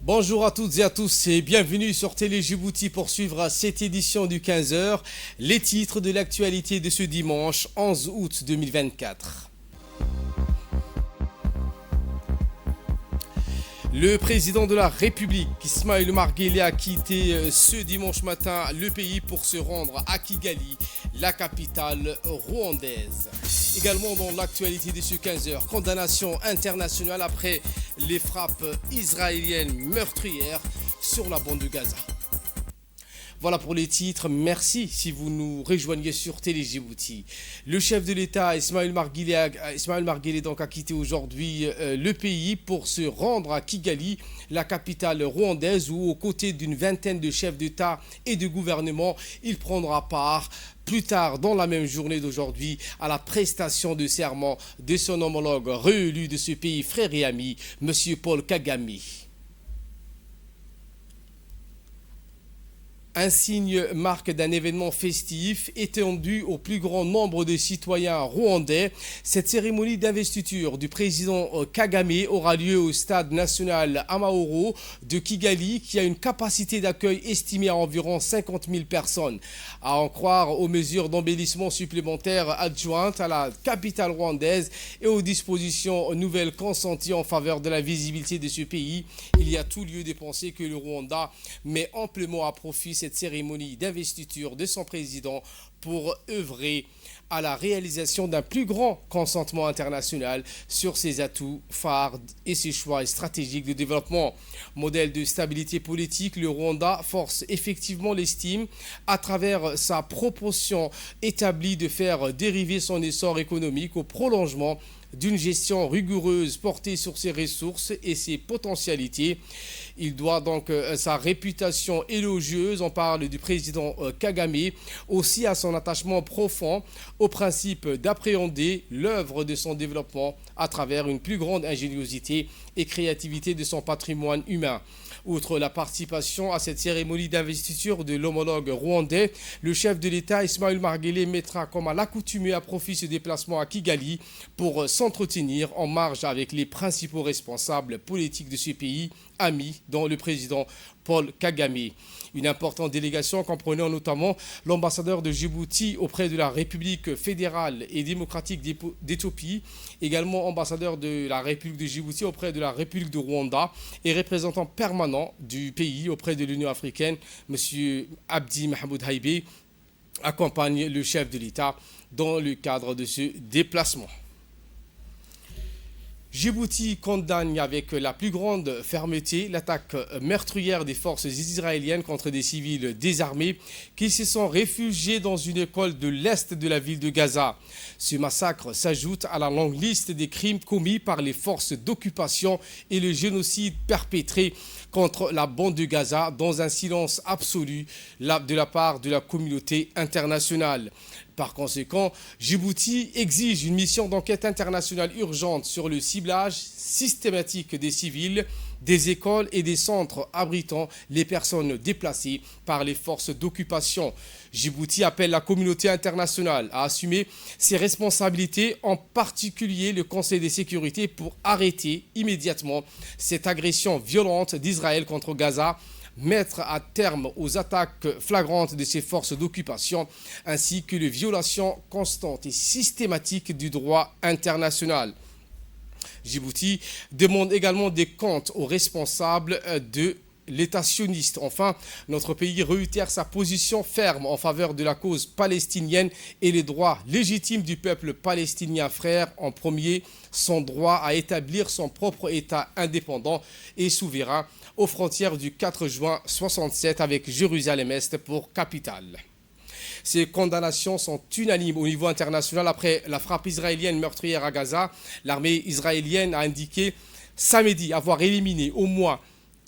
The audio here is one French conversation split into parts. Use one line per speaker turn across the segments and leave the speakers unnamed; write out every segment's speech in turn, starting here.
Bonjour à toutes et à tous et bienvenue sur Télé Djibouti pour suivre cette édition du 15h. Les titres de l'actualité de ce dimanche 11 août 2024. Le président de la République, Ismaël Omar Guelleh, a quitté ce dimanche matin le pays pour se rendre à Kigali, la capitale rwandaise. Également dans l'actualité de ce 15h, condamnation internationale après les frappes israéliennes meurtrières sur la bande de Gaza. Voilà pour les titres. Merci si vous nous rejoignez sur Télé Djibouti. Le chef de l'État, Ismaël Omar Guelleh, donc, a quitté aujourd'hui le pays pour se rendre à Kigali, la capitale rwandaise, où aux côtés d'une vingtaine de chefs d'État et de gouvernement, il prendra part plus tard dans la même journée d'aujourd'hui à la prestation de serment de son homologue réélu de ce pays, frère et ami, M. Paul Kagame. Un signe marque d'un événement festif étendu au plus grand nombre de citoyens rwandais. Cette cérémonie d'investiture du président Kagame aura lieu au stade national Amahoro de Kigali, qui a une capacité d'accueil estimée à environ 50 000 personnes. À en croire aux mesures d'embellissement supplémentaires adjointes à la capitale rwandaise et aux dispositions nouvelles consenties en faveur de la visibilité de ce pays, il y a tout lieu de penser que le Rwanda met amplement à profit cette cérémonie d'investiture de son président pour œuvrer à la réalisation d'un plus grand consentement international sur ses atouts phares et ses choix stratégiques de développement. Modèle de stabilité politique, le Rwanda force effectivement l'estime à travers sa proportion établie de faire dériver son essor économique au prolongement d'une gestion rigoureuse portée sur ses ressources et ses potentialités. Il doit donc sa réputation élogieuse, on parle du président Kagame, aussi à son attachement profond au principe d'appréhender l'œuvre de son développement à travers une plus grande ingéniosité et créativité de son patrimoine humain. Outre la participation à cette cérémonie d'investiture de l'homologue rwandais, le chef de l'État, Ismaël Omar Guelleh, mettra comme à l'accoutumée à profit ce déplacement à Kigali pour s'entretenir en marge avec les principaux responsables politiques de ce pays, amis, dont le président Paul Kagame. Une importante délégation comprenant notamment l'ambassadeur de Djibouti auprès de la République fédérale et démocratique d'Éthiopie, également ambassadeur de la République de Djibouti auprès de la République de Rwanda et représentant permanent du pays auprès de l'Union africaine, M. Abdi Mahmoud Haïbé, accompagne le chef de l'État dans le cadre de ce déplacement. Djibouti condamne avec la plus grande fermeté l'attaque meurtrière des forces israéliennes contre des civils désarmés qui se sont réfugiés dans une école de l'est de la ville de Gaza. Ce massacre s'ajoute à la longue liste des crimes commis par les forces d'occupation et le génocide perpétré contre la bande de Gaza dans un silence absolu de la part de la communauté internationale. Par conséquent, Djibouti exige une mission d'enquête internationale urgente sur le ciblage systématique des civils, des écoles et des centres abritant les personnes déplacées par les forces d'occupation. Djibouti appelle la communauté internationale à assumer ses responsabilités, en particulier le Conseil de sécurité, pour arrêter immédiatement cette agression violente d'Israël contre Gaza, mettre à terme aux attaques flagrantes de ces forces d'occupation, ainsi que les violations constantes et systématiques du droit international. Djibouti demande également des comptes aux responsables de l'État sioniste. Enfin, notre pays réitère sa position ferme en faveur de la cause palestinienne et les droits légitimes du peuple palestinien frère, en premier son droit à établir son propre État indépendant et souverain aux frontières du 4 juin 1967 avec Jérusalem-Est pour capitale. Ces condamnations sont unanimes au niveau international après la frappe israélienne meurtrière à Gaza. L'armée israélienne a indiqué samedi avoir éliminé au moins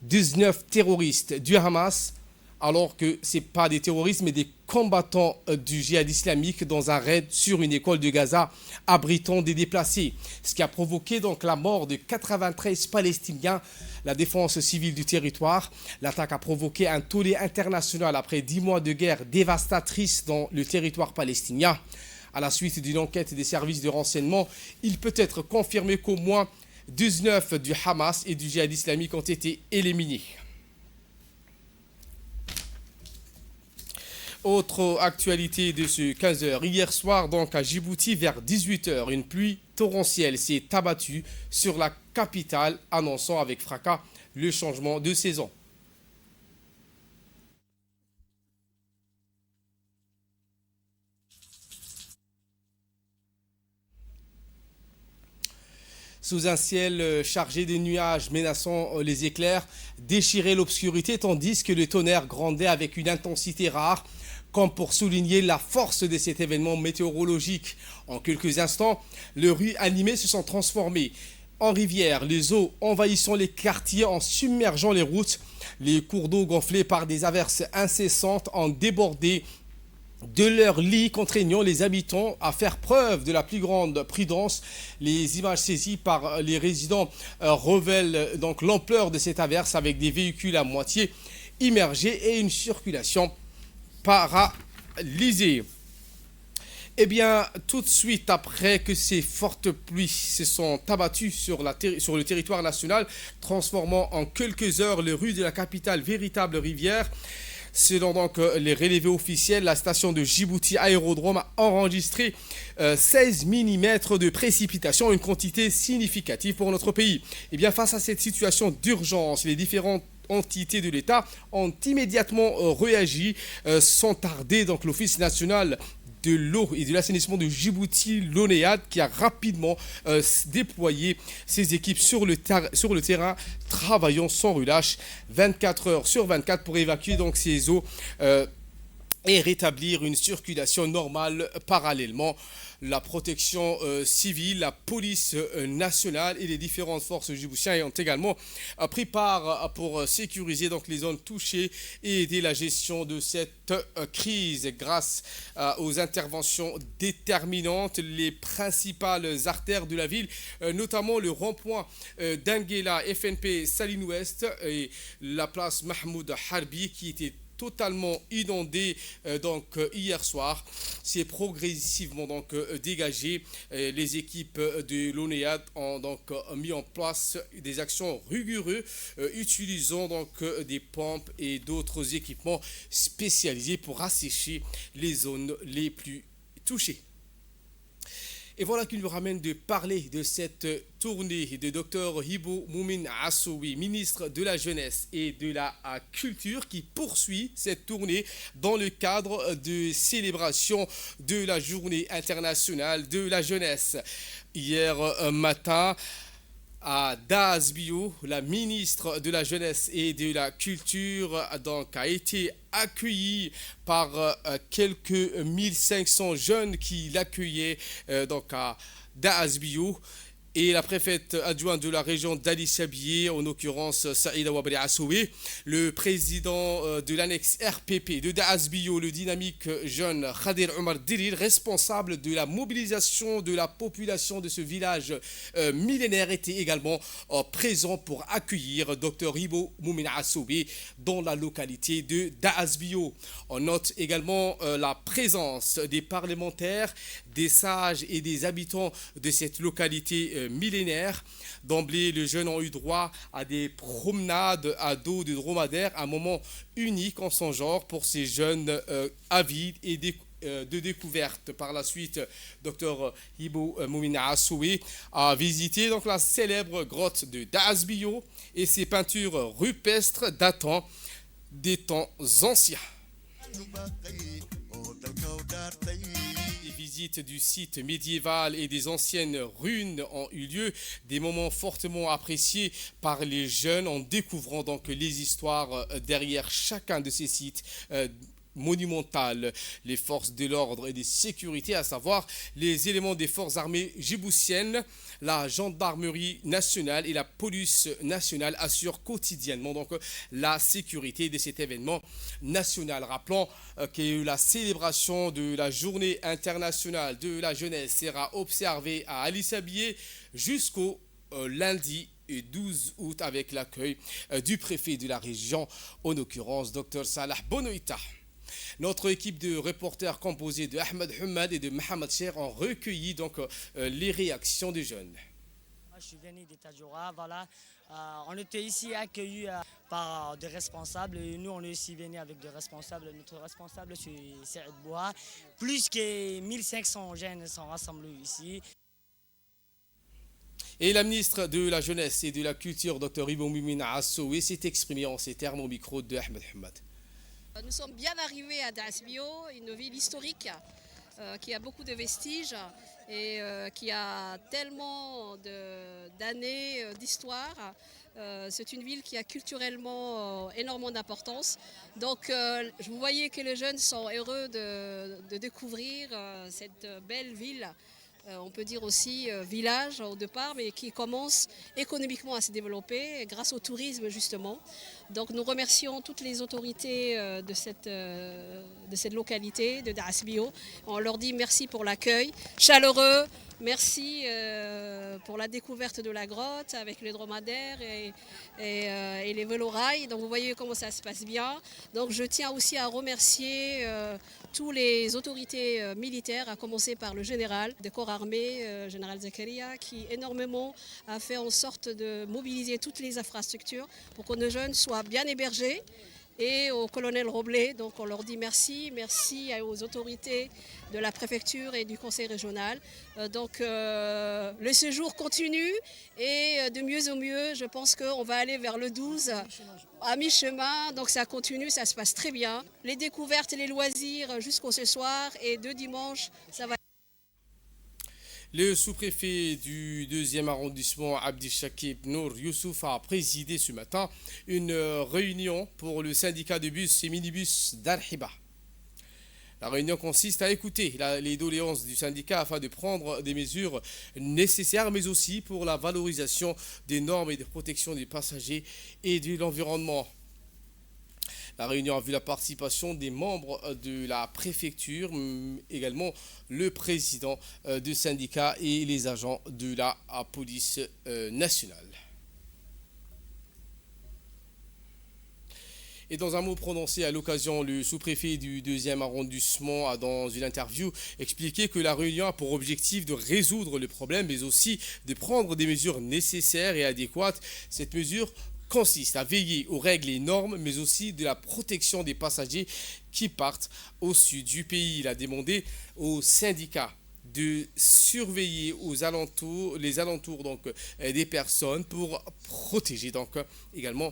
19 terroristes du Hamas, alors que ce n'est pas des terroristes mais des combattants du djihad islamique dans un raid sur une école de Gaza abritant des déplacés. Ce qui a provoqué donc la mort de 93 Palestiniens. La défense civile du territoire. L'attaque a provoqué un tollé international après 10 mois de guerre dévastatrice dans le territoire palestinien. À la suite d'une enquête des services de renseignement, il peut être confirmé qu'au moins 19 du Hamas et du djihad islamique ont été éliminés. Autre actualité de ce 15h. Hier soir, donc à Djibouti, vers 18h, une pluie torrentielle s'est abattue sur la capitale, annonçant avec fracas le changement de saison. Sous un ciel chargé de nuages menaçant les éclairs, déchirait l'obscurité tandis que le tonnerre grondait avec une intensité rare, comme pour souligner la force de cet événement météorologique. En quelques instants, les rues animées se sont transformées en rivières, les eaux envahissant les quartiers en submergeant les routes, les cours d'eau gonflés par des averses incessantes ont débordé de leur lit, contraignant les habitants à faire preuve de la plus grande prudence. Les images saisies par les résidents révèlent donc l'ampleur de cette averse avec des véhicules à moitié immergés et une circulation paralysée. Eh bien, tout de suite après que ces fortes pluies se sont abattues sur le territoire national, transformant en quelques heures les rues de la capitale véritable rivière. Selon donc les relevés officiels, la station de Djibouti Aérodrome a enregistré 16 mm de précipitations, une quantité significative pour notre pays. Eh bien, face à cette situation d'urgence, les différentes entités de l'État ont immédiatement réagi, sans tarder. Donc l'Office national de l'eau et de l'assainissement de Djibouti, l'ONEAD, qui a rapidement déployé ses équipes sur le terrain, travaillant sans relâche 24 heures sur 24 pour évacuer donc ces eaux et rétablir une circulation normale parallèlement. La protection civile, la police nationale et les différentes forces djiboutiennes ont également pris part pour sécuriser donc les zones touchées et aider la gestion de cette crise. Grâce aux interventions déterminantes, les principales artères de la ville, notamment le rond-point d'Anguela, FNP Saline Ouest et la place Mahmoud Harbi qui était totalement inondé hier soir. C'est progressivement dégagé. Les équipes de l'ONEAD ont donc mis en place des actions rigoureuses utilisant des pompes et d'autres équipements spécialisés pour assécher les zones les plus touchées. Et voilà qui nous ramène de parler de cette tournée de Dr Hibo Moumin Assoui, ministre de la Jeunesse et de la Culture, qui poursuit cette tournée dans le cadre de célébration de la Journée internationale de la jeunesse. Hier matin, à Daasbio, la ministre de la Jeunesse et de la Culture a été accueillie par quelques 1500 jeunes qui l'accueillaient à Daasbio. Et la préfète adjointe de la région d'Ali Chabier, en l'occurrence Saïda Wabri Assoué, le président de l'annexe RPP de Daasbio, le dynamique jeune Khadir Omar Dirir, responsable de la mobilisation de la population de ce village millénaire, était également présent pour accueillir Dr Hibo Moumin Assoué dans la localité de Daasbio. On note également la présence des parlementaires, des sages et des habitants de cette localité millénaire. D'emblée, les jeunes ont eu droit à des promenades à dos de dromadaire, un moment unique en son genre pour ces jeunes avides et de découverte. Par la suite, Dr Hibo Moumina Assoué a visité la célèbre grotte de Daasbio et ses peintures rupestres datant des temps anciens. Des visites du site médiéval et des anciennes ruines ont eu lieu, des moments fortement appréciés par les jeunes en découvrant les histoires derrière chacun de ces sites monumentales. Les forces de l'ordre et de sécurité, à savoir les éléments des forces armées djiboutiennes, la gendarmerie nationale et la police nationale assurent quotidiennement la sécurité de cet événement national. Rappelons que la célébration de la journée internationale de la jeunesse sera observée à Ali Sabié jusqu'au lundi 12 août avec l'accueil du préfet de la région, en l'occurrence Dr Salah Bonoïta. Notre équipe de reporters composée de Ahmed Hamad et de Mohamed Cher ont recueilli les réactions des jeunes.
Je suis venu d'Itajora, voilà. On était ici accueillis par des responsables et nous on est aussi venus avec des responsables. Notre responsable c'est Bois. Plus que 1500 jeunes sont rassemblés ici.
Et la ministre de la Jeunesse et de la Culture, Dr Ibo Mimina Assoué, s'est exprimée en ces termes au micro de Ahmed Hamad.
Nous sommes bien arrivés à Dasbio, une ville historique qui a beaucoup de vestiges et qui a tellement d'années d'histoire. C'est une ville qui a culturellement énormément d'importance. Donc vous voyez que les jeunes sont heureux de découvrir cette belle ville. On peut dire aussi village au départ, mais qui commence économiquement à se développer grâce au tourisme justement. Donc nous remercions toutes les autorités de cette localité, de Dasbio. On leur dit merci pour l'accueil chaleureux, merci pour la découverte de la grotte avec les dromadaires et les vélorails. Donc vous voyez comment ça se passe bien. Donc je tiens aussi à remercier tous les autorités militaires, à commencer par le général des corps armés, général Zakaria, qui énormément a fait en sorte de mobiliser toutes les infrastructures pour que nos jeunes soient bien hébergés. Et au colonel Roblet, donc on leur dit merci, merci aux autorités de la préfecture et du conseil régional. Donc le séjour continue et de mieux en mieux, je pense qu'on va aller vers le 12 à mi-chemin, donc ça continue, ça se passe très bien. Les découvertes et les loisirs jusqu'au ce soir et de dimanche, ça va.
Le sous-préfet du 2e arrondissement, Abdelchakib Nour Youssouf, a présidé ce matin une réunion pour le syndicat de bus et minibus d'Arhiba. La réunion consiste à écouter les doléances du syndicat afin de prendre des mesures nécessaires, mais aussi pour la valorisation des normes et de protection des passagers et de l'environnement. La réunion a vu la participation des membres de la préfecture, également le président du syndicat et les agents de la police nationale. Et dans un mot prononcé à l'occasion, le sous-préfet du 2e arrondissement a, dans une interview, expliqué que la réunion a pour objectif de résoudre le problème, mais aussi de prendre des mesures nécessaires et adéquates. Cette mesure consiste à veiller aux règles et normes, mais aussi de la protection des passagers qui partent au sud du pays. Il a demandé aux syndicats de surveiller les alentours donc, des personnes pour protéger donc, également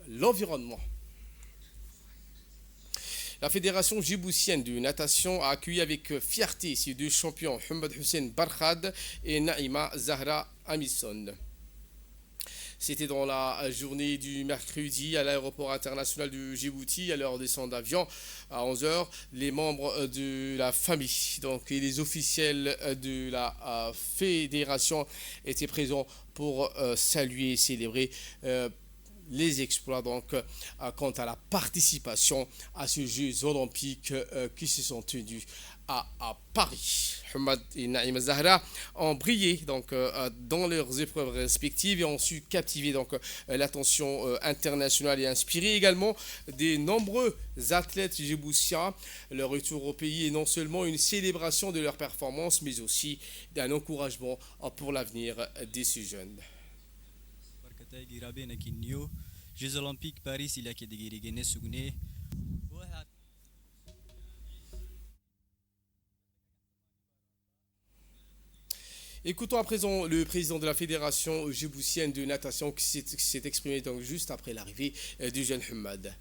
l'environnement. La fédération djiboutienne de natation a accueilli avec fierté ses deux champions, Mohamed Hussein Barkhad et Naïma Zahra Amisson. C'était dans la journée du mercredi à l'aéroport international de Djibouti, à leur descente d'avion à 11h. Les membres de la famille et les officiels de la fédération étaient présents pour saluer et célébrer les exploits quant à la participation à ces Jeux olympiques qui se sont tenus à Paris. Mohamed et Naïma Zahra ont brillé dans leurs épreuves respectives et ont su captiver l'attention internationale et inspirer également des nombreux athlètes djiboutiens. Leur retour au pays est non seulement une célébration de leur performance, mais aussi d'un encouragement pour l'avenir de ces jeunes.
Jeux Olympiques Paris il y a des Sugné.
Écoutons à présent le président de la fédération djiboutienne de natation qui s'est exprimé donc juste après l'arrivée du jeune Hamad.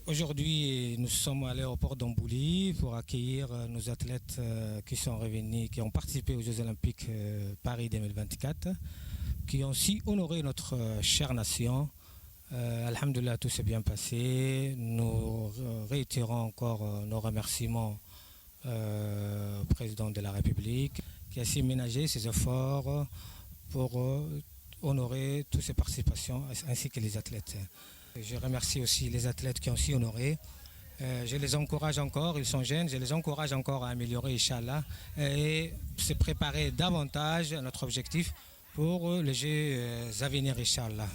Aujourd'hui, nous sommes à l'aéroport d'Ambouli pour accueillir nos athlètes qui sont revenus, qui ont participé aux Jeux Olympiques Paris 2024, qui ont aussi honoré notre chère nation. Alhamdulillah, tout s'est bien passé. Nous réitérons encore nos remerciements au président de la République qui a su ménager ses efforts pour honorer toutes ses participations ainsi que les athlètes. Je remercie aussi les athlètes qui ont aussi honoré. Je les encourage encore, ils sont jeunes, je les encourage encore à améliorer, Inch'Allah, et se préparer davantage à notre objectif pour les Jeux à venir, Inch'Allah.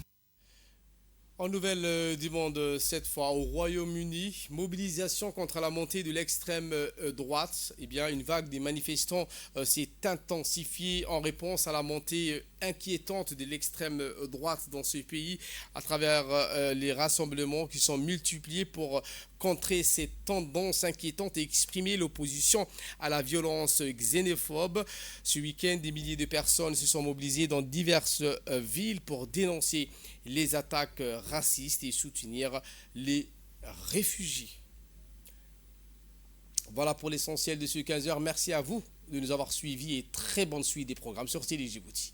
En nouvelle du monde, cette fois au Royaume-Uni, mobilisation contre la montée de l'extrême droite. Eh bien, une vague des manifestants s'est intensifiée en réponse à la montée inquiétante de l'extrême droite dans ce pays à travers les rassemblements qui sont multipliés pour contrer ces tendances inquiétantes et exprimer l'opposition à la violence xénophobe. Ce week-end, des milliers de personnes se sont mobilisées dans diverses villes pour dénoncer les attaques racistes et soutenir les réfugiés. Voilà pour l'essentiel de ce 15h. Merci à vous de nous avoir suivis et très bonne suite des programmes sur Télé Djibouti.